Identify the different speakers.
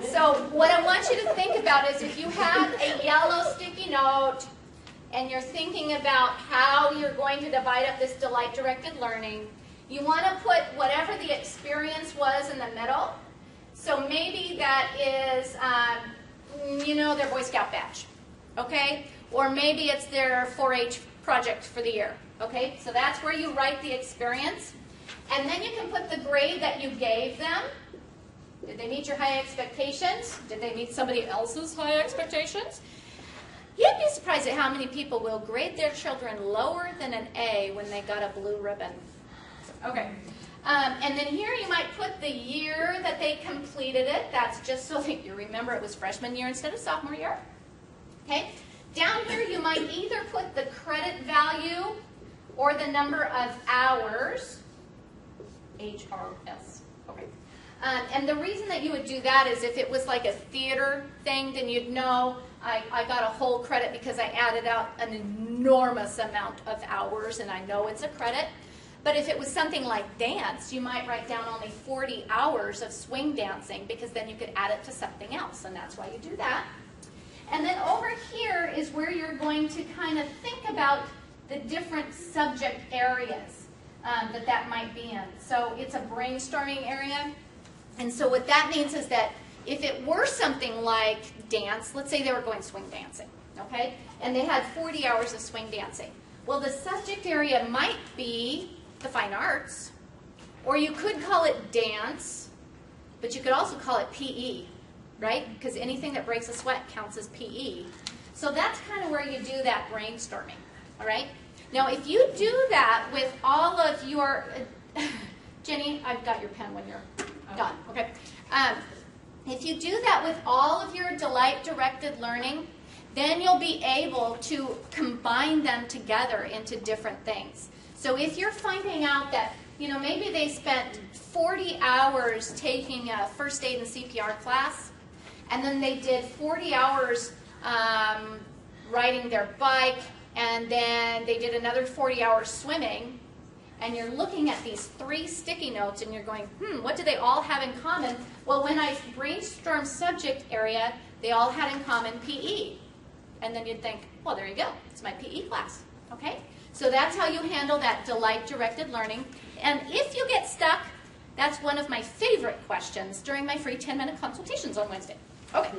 Speaker 1: So what I want you to think about is if you have a yellow sticky note and you're thinking about how you're going to divide up this delight-directed learning, you want to put whatever the experience was in the middle. So maybe that is, their Boy Scout badge, okay? Or maybe it's their 4-H project for the year, okay? So that's where you write the experience. And then you can put the grade that you gave them. Did they meet your high expectations? Did they meet somebody else's high expectations? You'd be surprised at how many people will grade their children lower than an A when they got a blue ribbon. Okay. And then here you might put the year that they completed it. That's just so that you remember it was freshman year instead of sophomore year. Okay. Down here you might either put the credit value or the number of hours. HRS. Okay. And the reason that you would do that is if it was like a theater thing, then you'd know I got a whole credit because I added out an enormous amount of hours and I know it's a credit. But if it was something like dance, you might write down only 40 hours of swing dancing because then you could add it to something else, and that's why you do that. And then over here is where you're going to kind of think about the different subject areas that might be in. So it's a brainstorming area. And so what that means is that if it were something like dance, let's say they were going swing dancing, okay? And they had 40 hours of swing dancing. Well, the subject area might be the fine arts, or you could call it dance, but you could also call it PE, right? Because anything that breaks a sweat counts as PE. So that's kind of where you do that brainstorming, all right? Now, if you do that with all of your, Jenny, I've got your pen when you're done, okay? If you do that with all of your delight-directed learning, then you'll be able to combine them together into different things. So if you're finding out that, maybe they spent 40 hours taking a first aid and CPR class, and then they did 40 hours riding their bike, and then they did another 40 hours swimming, and you're looking at these 3 sticky notes and you're going, what do they all have in common? Well, when I brainstorm subject area, they all had in common PE. And then you'd think, well, there you go. It's my PE class, okay? So that's how you handle that delight-directed learning. And if you get stuck, that's one of my favorite questions during my free 10-minute consultations on Wednesday. Okay.